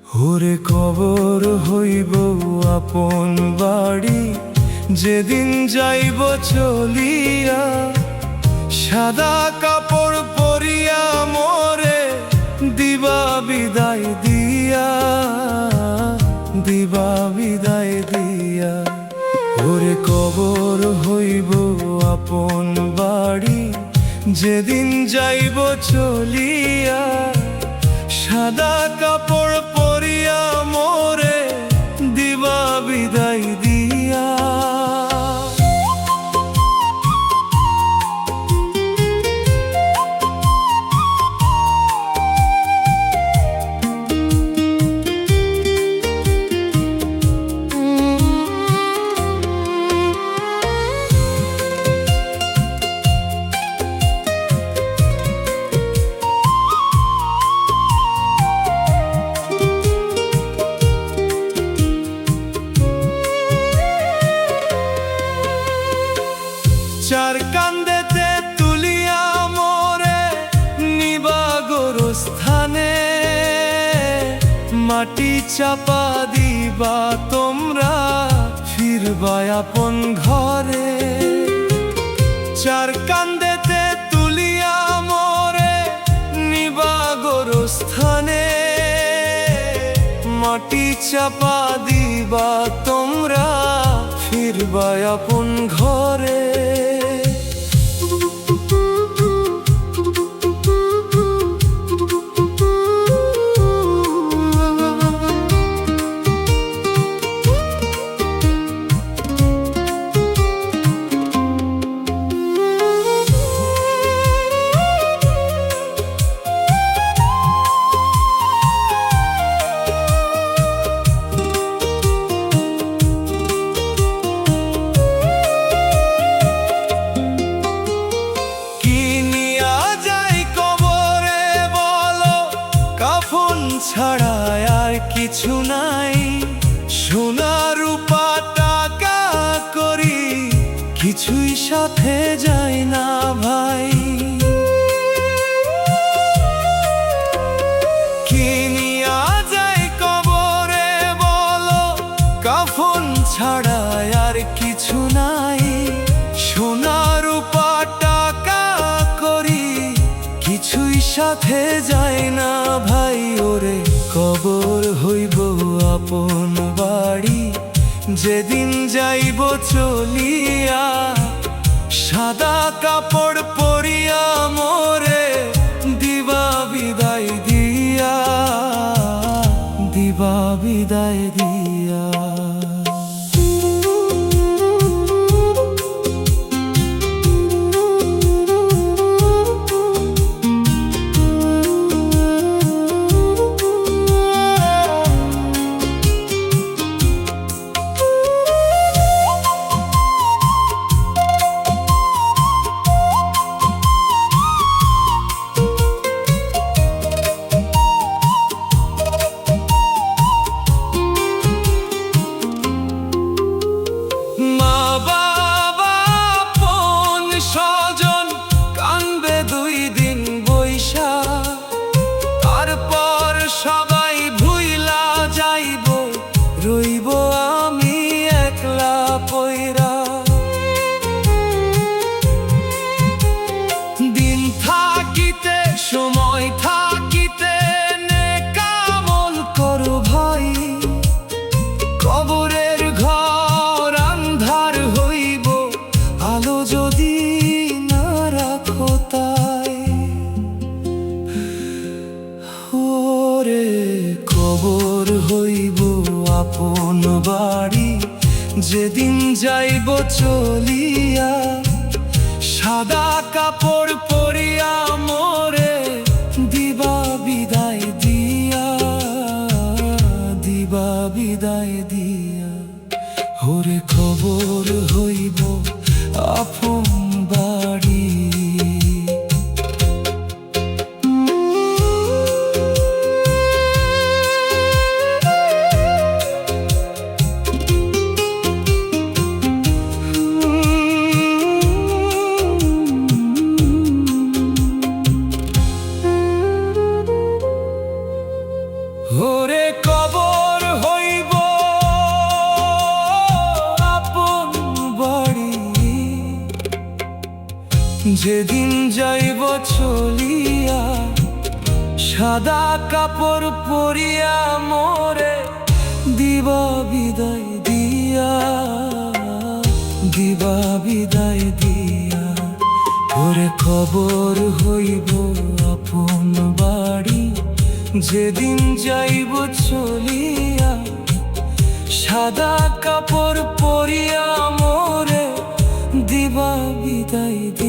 ওরে কবর হইব আপন বাড়ি, যেদিন যাইব চলিয়া। সাদা কাপড় পরিয়া মোরে দিবা বিদায় দিয়া, দিবা বিদায় দিয়া। ওরে কবর হইব আপন বাড়ি, যেদিন যাইব চলিয়া। সাদা কাপড় পরিয়া মোরে দিবা বিদায় দিয়া। চার কান্দেতে তুলিয়া মোরে নিবা গোরস্থানে। মাটি চাপা দিবা তোমরা, ফিরবা আপন ঘরে। চার কান্দেতে তুলিয়া মোরে নিবা গোরস্থানে। মাটি চাপা দিবা তোমরা, ফিরবা আপন ঘরে। ছাড়া আর কিছু নাই, সোনা রূপা টাকা করি কিছুই সাথে যায় না ভাই। কি নিয়া যায় কবরে বলো, কাফন ছাড়া আর কিছু নাই। সোনা রূপা টাকা করি কিছুই সাথে যায় না ভাই। ওরে কবর হইব আপন বাড়ি, যেদিন যাইব চলিয়া। সাদা কাপড় পরিয়া মোরে দিবা বিদায় দিয়া, দিবা বিদায় দিয়া। সবাই ভুইলা যাইব, রইব আমি একলা পয়রা। দিন থাকিতে সময় থাকিতে নেকামল করো ভাই। কবরের ঘর আন্ধার হইব, আলো যদি না রাখো তাই। ওরে কবর হইব আপন বাড়ি, যেদিন যাইব চলিয়া। সাদা কাপড় পরিয়া মোরে দিবা বিদায় দিয়া, দিবা বিদায় দিয়া। ওরে কবর হইব আপন বাড়ি। ওরে যেদিন যাইব চলিয়া সাদা কাপড় পরিয়া মোরে দিবা বিদায় দিয়া, দিবা বিদায় দিয়া। ওরে খবর হইব আপন বাড়ি যেদিন যাইব চলিয়া সাদা কাপড় পরিয়া মোরে দিবা বিদায় দিয়া।